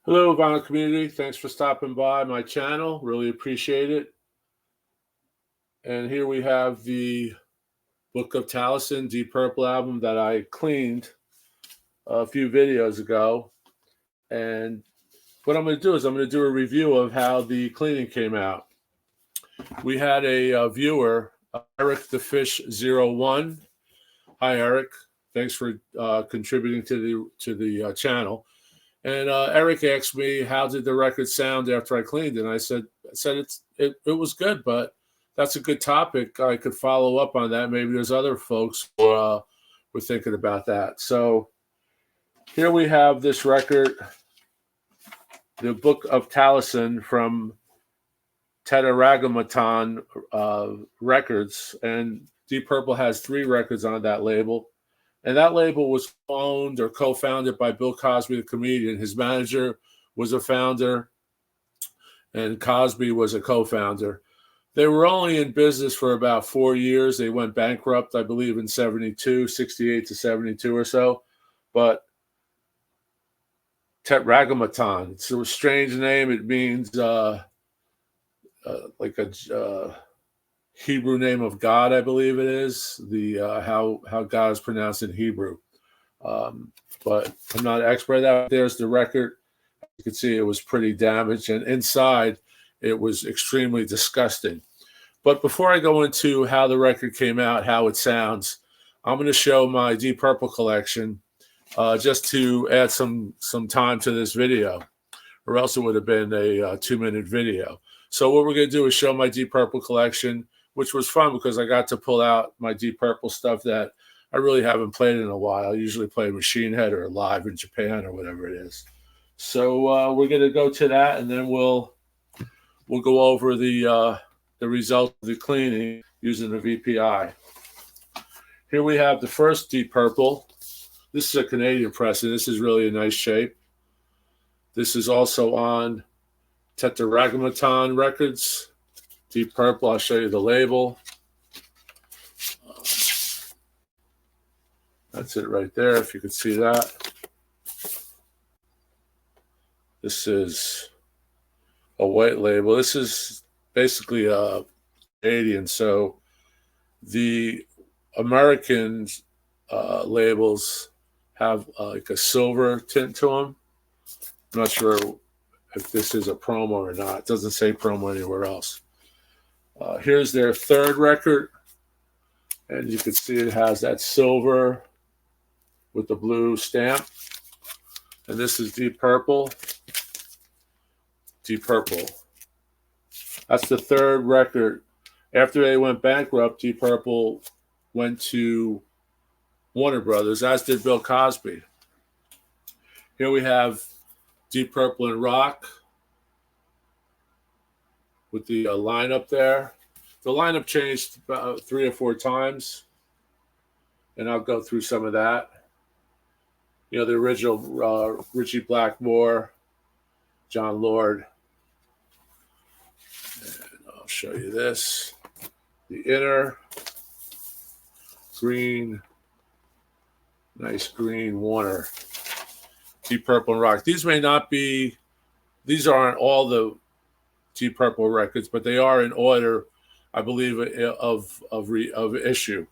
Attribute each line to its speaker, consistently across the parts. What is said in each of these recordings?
Speaker 1: Hello, vinyl community. Thanks for stopping by my channel. Really appreciate it. And here we have the Book of Taliesyn Deep Purple album that I cleaned a few videos ago. And what I'm going to do is I'm going to do a review of how the cleaning came out. We had a viewer, Eric the Fish 01. Hi, Eric. Thanks for contributing to the channel. And Eric asked me, how did the record sound after I cleaned it? And I said it was good, but that's a good topic. I could follow up on that. Maybe there's other folks who were thinking about that. So here we have this record, the Book of Taliesyn from TETRAGRAMMATON Records. And Deep Purple has 3 records on that label. And that label was owned or co-founded by Bill Cosby, the comedian. His manager was a founder, and Cosby was a co-founder. They were only in business for about 4 years. They went bankrupt, I believe, in 72, 68 to 72 or so. But Tetragrammaton, it's a strange name. It means like a Hebrew name of God, I believe it is, the how God is pronounced in Hebrew. But I'm not an expert at that. There's the record. You can see it was pretty damaged, and inside it was extremely disgusting. But before I go into how the record came out, how it sounds, I'm going to show my Deep Purple collection just to add some time to this video, or else it would have been a 2-minute video. So what we're going to do is show my Deep Purple collection, which was fun because I got to pull out my Deep Purple stuff that I really haven't played in a while. I usually play Machine Head or live in Japan or whatever it is. So we're going to go to that, and then we'll go over the result of the cleaning using the VPI. Here we have the first Deep Purple. This is a Canadian press, and this is really a nice shape. This is also on TETRAGRAMMATON Records. Deep Purple, I'll show you the label. That's it right there, if you can see that. This is a white label. This is basically Canadian, so the American labels have like a silver tint to them. I'm not sure if this is a promo or not. It doesn't say promo anywhere else. Here's their third record, and you can see it has that silver with the blue stamp. And this is Deep Purple. Deep Purple. That's the third record. After they went bankrupt, Deep Purple went to Warner Brothers, as did Bill Cosby. Here we have Deep Purple and Rock with the lineup there. The lineup changed about 3 or 4 times, and I'll go through some of that. You know, the original Ritchie Blackmore, John Lord. And I'll show you this. The inner green, nice green Warner. Deep Purple and Rock. These may not be, these aren't all the Deep Purple records, but they are in order, I believe, of issue.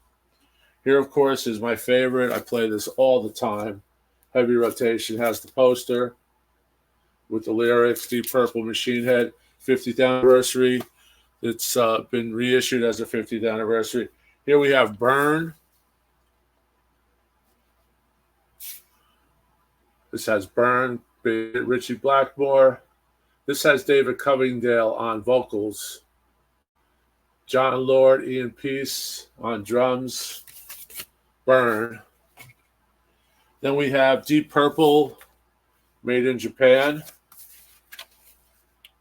Speaker 1: Here, of course, is my favorite. I play this all the time. Heavy Rotation has the poster with the lyrics. Deep Purple Machine Head, 50th anniversary. It's been reissued as a 50th anniversary. Here we have Burn. This has Burn, Ritchie Blackmore. This has David Covingdale on vocals. John Lord, Ian Peace on drums. Burn. Then we have Deep Purple, made in Japan.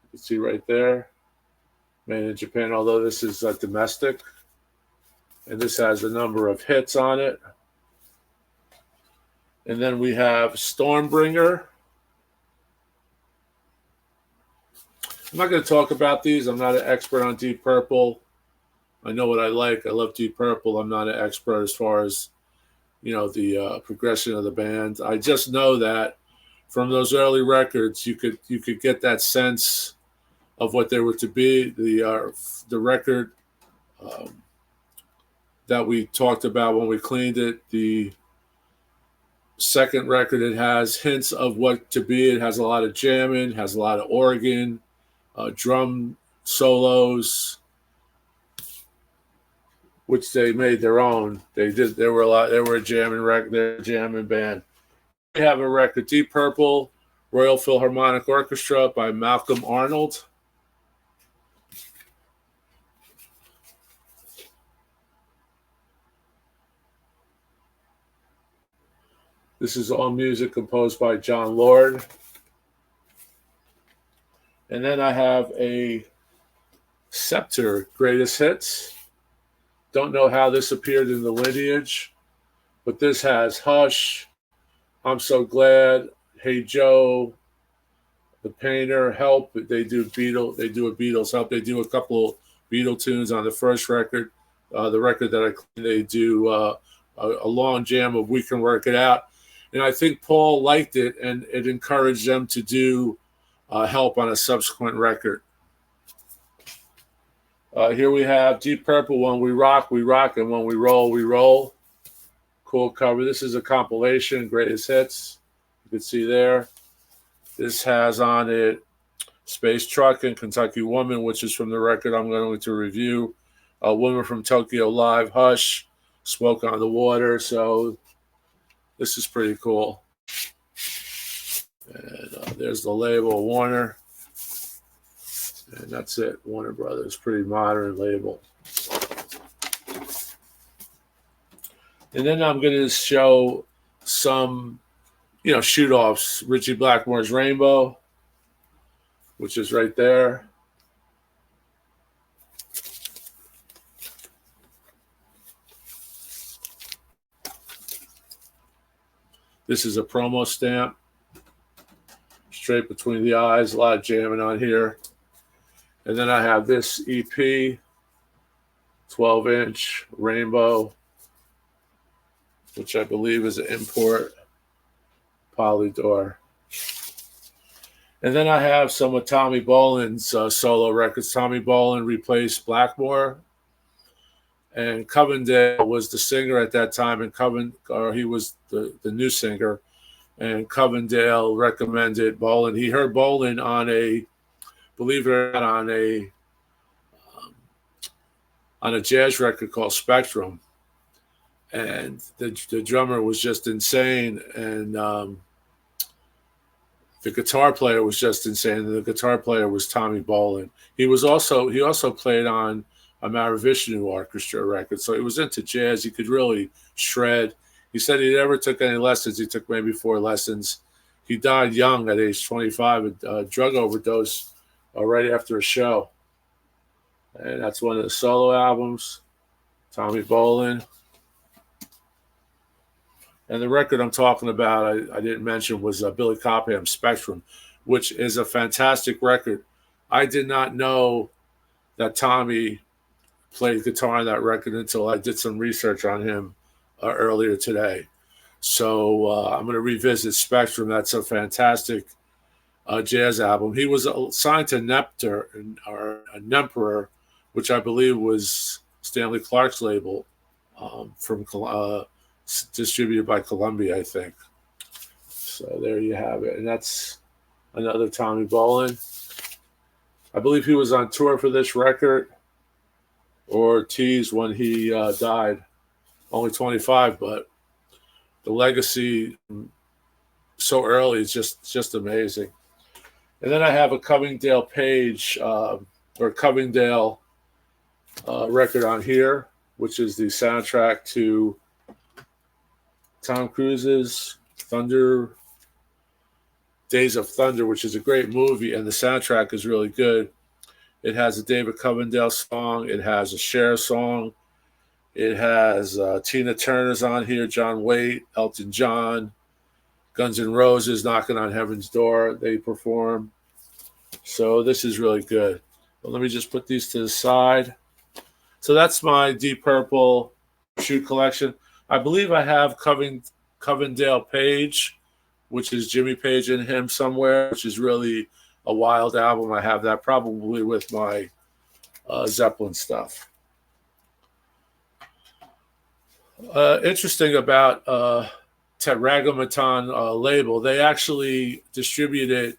Speaker 1: You can see right there, made in Japan, although this is domestic. And this has a number of hits on it. And then we have Stormbringer. I'm not going to talk about these. I'm not an expert on Deep Purple. I know what I like. I love Deep Purple. I'm not an expert as far as, you know, the progression of the band. I just know that from those early records, you could get that sense of what they were to be. The record that we talked about when we cleaned it, the second record, it has hints of what to be. It has a lot of jamming, has a lot of organ, drum solos, which they made their own. They were a jamming record. They're a jamming band. We have a record, Deep Purple, Royal Philharmonic Orchestra by Malcolm Arnold. This is all music composed by John Lord. And then I have a Scepter Greatest Hits. Don't know how this appeared in the lineage, but this has Hush, I'm So Glad, Hey Joe, The Painter, Help. They do a Beatles Help. They do a couple Beatle tunes on the first record. The record that I cleaned, they do a long jam of We Can Work It Out. And I think Paul liked it, and it encouraged them to do Help on a subsequent record. Here we have Deep Purple, When We Rock, We Rock, and When We Roll, We Roll. Cool cover. This is a compilation, Greatest Hits. You can see there. This has on it Space Truck and Kentucky Woman, which is from the record I'm going to review. Woman from Tokyo Live, Hush, Smoke on the Water. So this is pretty cool. And there's the label, Warner. And that's it, Warner Brothers. Pretty modern label. And then I'm going to show some, shoot-offs. Ritchie Blackmore's Rainbow, which is right there. This is a promo stamp. Straight between the eyes, a lot of jamming on here. And then I have this EP, 12-inch Rainbow, which I believe is an import, Polydor. And then I have some of Tommy Bolin's solo records. Tommy Bolin replaced Blackmore, and Covendale was the singer at that time, and he was the new singer. And Covendale recommended Bolin. He heard Bolin on believe it or not, on a jazz record called Spectrum, and the drummer was just insane, and the guitar player was just insane. And the guitar player was Tommy Bolin. He also played on a Mahavishnu Orchestra record, so he was into jazz. He could really shred. He said he never took any lessons. He took maybe 4 lessons. He died young at age 25, a drug overdose right after a show. And that's one of the solo albums, Tommy Bolin. And the record I'm talking about, I didn't mention, was Billy Cobham's Spectrum, which is a fantastic record. I did not know that Tommy played guitar on that record until I did some research on him earlier today. So I'm going to revisit Spectrum. That's a fantastic jazz album. He was signed to Nemperor, which I believe was Stanley Clarke's label, from distributed by Columbia, I think. So there you have it. And that's another Tommy Bolin. I believe he was on tour for this record, or teased when he died. Only 25, but the legacy so early is just amazing. And then I have a Covingdale Page or Covingdale record on here, which is the soundtrack to Tom Cruise's Days of Thunder, which is a great movie, and the soundtrack is really good. It has a David Covingdale song. It has a Cher song. It has Tina Turner's on here, John Waite, Elton John, Guns N' Roses, Knocking on Heaven's Door. They perform. So this is really good. But let me just put these to the side. So that's my Deep Purple shoe collection. I believe I have Covingdale Page which is Jimmy Page and Him Somewhere, which is really a wild album. I have that probably with my Zeppelin stuff. Interesting about TETRAGRAMMATON label, they actually distributed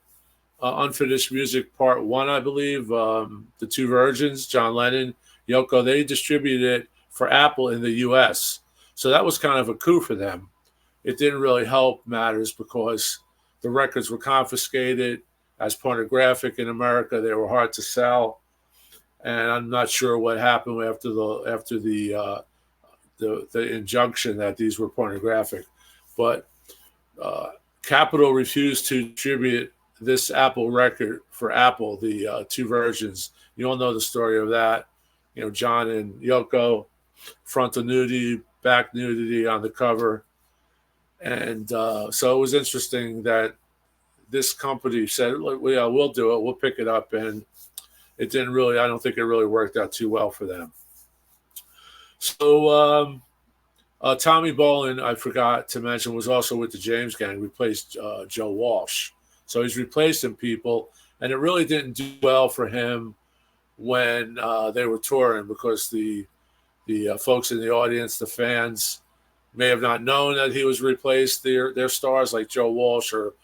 Speaker 1: Unfinished Music Part 1, I believe, the two versions, John Lennon, Yoko, they distributed it for Apple in the U.S. So that was kind of a coup for them. It didn't really help matters because the records were confiscated as pornographic in America. They were hard to sell, and I'm not sure what happened after the injunction that these were pornographic. But Capitol refused to distribute this Apple record for Apple, the two versions. You all know the story of that. You know, John and Yoko, frontal nudity, back nudity on the cover. And so it was interesting that this company said, look, yeah, we'll do it. We'll pick it up. And it didn't really, I don't think it really worked out too well for them. So Tommy Bolin, I forgot to mention, was also with the James Gang, replaced Joe Walsh. So he's replacing people. And it really didn't do well for him when they were touring because the folks in the audience, the fans, may have not known that he was replaced their stars like Joe Walsh or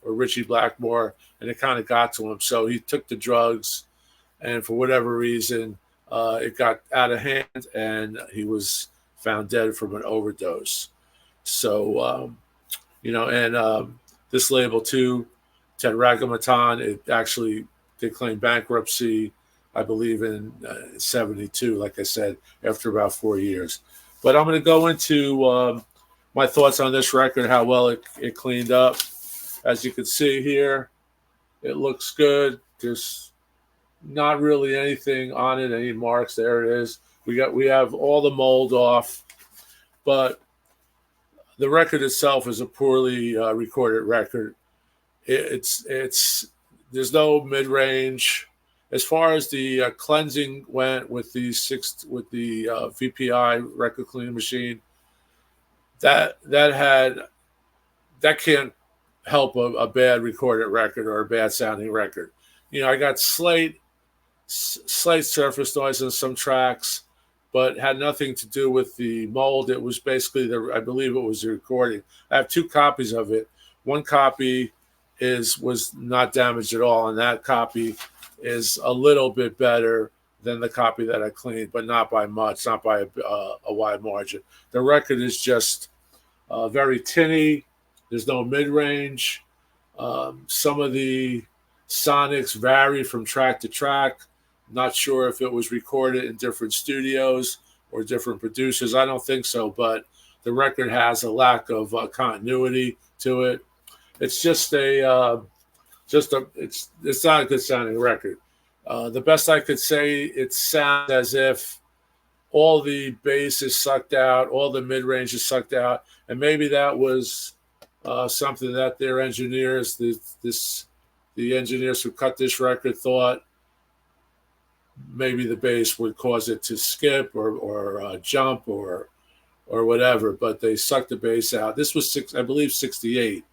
Speaker 1: Richie Blackmore, and it kind of got to him. So he took the drugs, and for whatever reason, it got out of hand, and he was found dead from an overdose. So, this label too, TETRAGRAMMATON, it actually they claimed bankruptcy, I believe, in 72, like I said, after about 4 years. But I'm going to go into my thoughts on this record, how well it cleaned up. As you can see here, it looks good. There's not really anything on it, any marks. There it is. We have all the mold off, but the record itself is a poorly recorded record. It's there's no mid range. As far as the cleansing went with the VPI record cleaning machine, that can't help a bad recorded record or a bad sounding record. You know, I got slight surface noise on some tracks, but had nothing to do with the mold. It was basically I believe it was the recording. I have two copies of it. One copy was not damaged at all, and that copy is a little bit better than the copy that I cleaned, but not by much, not by a wide margin. The record is just very tinny. There's no mid-range. Some of the sonics vary from track to track. Not sure if it was recorded in different studios or different producers. I don't think so, but the record has a lack of continuity to it. It's just it's not a good sounding record. The best I could say, it sounds as if all the bass is sucked out, all the mid range is sucked out, and maybe that was something that their engineers, the engineers who cut this record, thought maybe the bass would cause it to skip or jump or whatever, but they sucked the bass out. This was I believe 68.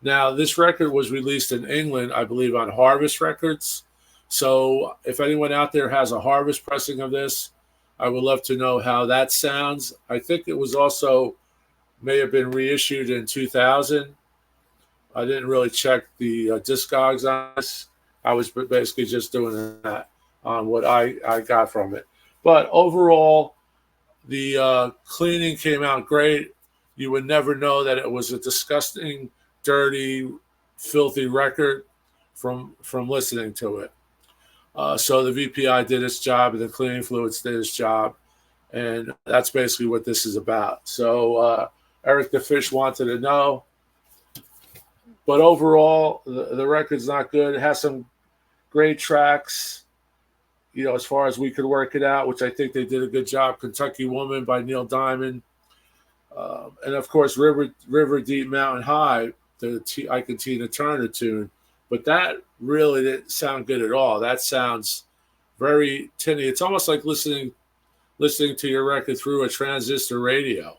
Speaker 1: Now, this record was released in England, I believe, on Harvest Records. So if anyone out there has a Harvest pressing of this, I would love to know how that sounds. I think it was also may have been reissued in 2000. I didn't really check the Discogs on this. I was basically just doing that on what I got from it. But overall, the cleaning came out great. You would never know that it was a disgusting, dirty, filthy record from listening to it. So the VPI did its job, and the cleaning fluids did its job, and that's basically what this is about. So Eric the Fish wanted to know, but overall, the record's not good. It has some great tracks, you know, as far as we could work it out, which I think they did a good job. Kentucky Woman by Neil Diamond, and of course River Deep Mountain High, the Ike and Tina Turner tune, but that really didn't sound good at all. That sounds very tinny. It's almost like listening to your record through a transistor radio.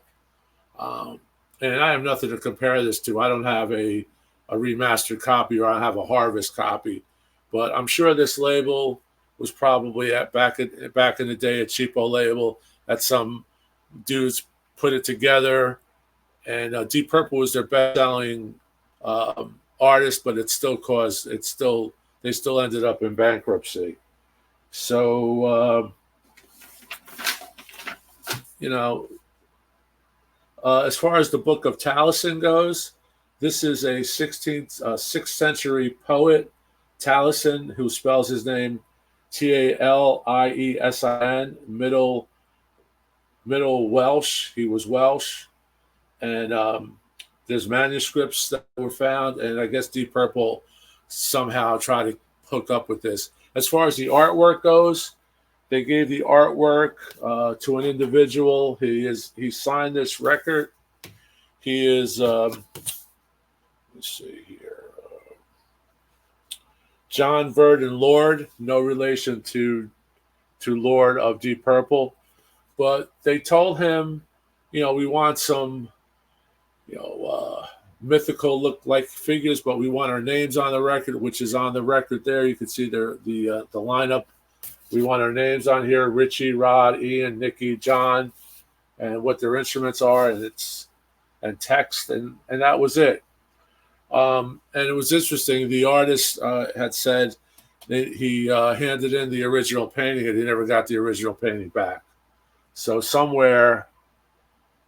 Speaker 1: and I have nothing to compare this to. I don't have a remastered copy, or I have a Harvest copy, but I'm sure this label was probably back in the day a cheapo label that some dudes put it together. And Deep Purple was their best-selling artist, but they still ended up in bankruptcy. So as far as the Book of Taliesyn goes, this is a 6th century poet, Taliesyn, who spells his name Taliesin, Middle Welsh. He was Welsh. And there's manuscripts that were found, and I guess Deep Purple somehow tried to hook up with this. As far as the artwork goes, they gave the artwork to an individual. He signed this record. He is let's see here, John Verdon Lord, no relation to Lord of Deep Purple, but they told him, we want some mythical look-like figures, but we want our names on the record, which is on the record there. You can see the lineup. We want our names on here: Richie, Rod, Ian, Nikki, John, and what their instruments are, and text, and that was it. And it was interesting. The artist had said that he handed in the original painting, and he never got the original painting back. So somewhere,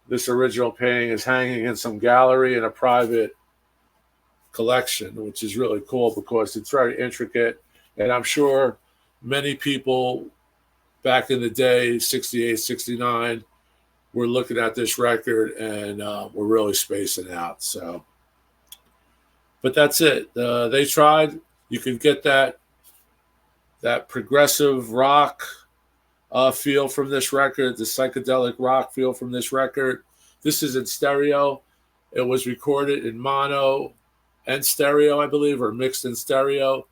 Speaker 1: this original painting is hanging in some gallery in a private collection, which is really cool because it's very intricate. And I'm sure many people back in the day, 68, 69, were looking at this record and were really spacing out. So, but that's it. They tried. You can get that progressive rock feel from this record, the psychedelic rock feel from this record. This is in stereo. It was recorded in mono and stereo, I believe, or mixed in stereo.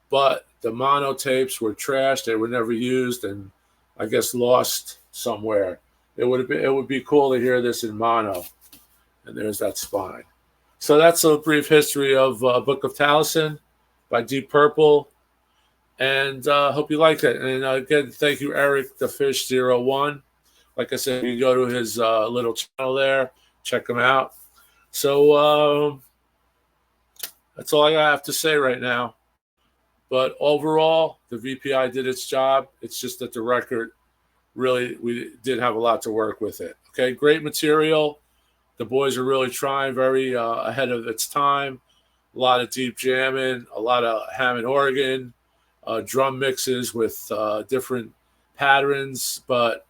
Speaker 1: But the mono tapes were trashed. They were never used, and I guess lost somewhere. It would be cool to hear this in mono. And there's that spine. So that's a brief history of Book of Taliesyn by Deep Purple. And hope you liked it. And again, thank you, Eric the Fish 01. Like I said, you can go to his little channel there, check him out. So that's all I have to say right now. But overall, the VPI did its job. It's just that the record, really, we did have a lot to work with it. Okay, great material. The boys are really trying, very ahead of its time. A lot of deep jamming, a lot of Hammond organ, drum mixes with different patterns, but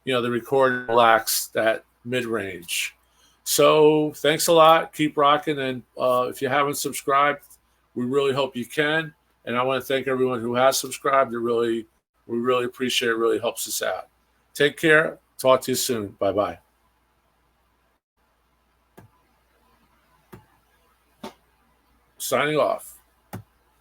Speaker 1: the recording lacks that mid-range. So thanks a lot. Keep rocking, and if you haven't subscribed, we really hope you can. And I want to thank everyone who has subscribed. We really appreciate it. It really helps us out. Take care. Talk to you soon. Bye-bye. Signing off.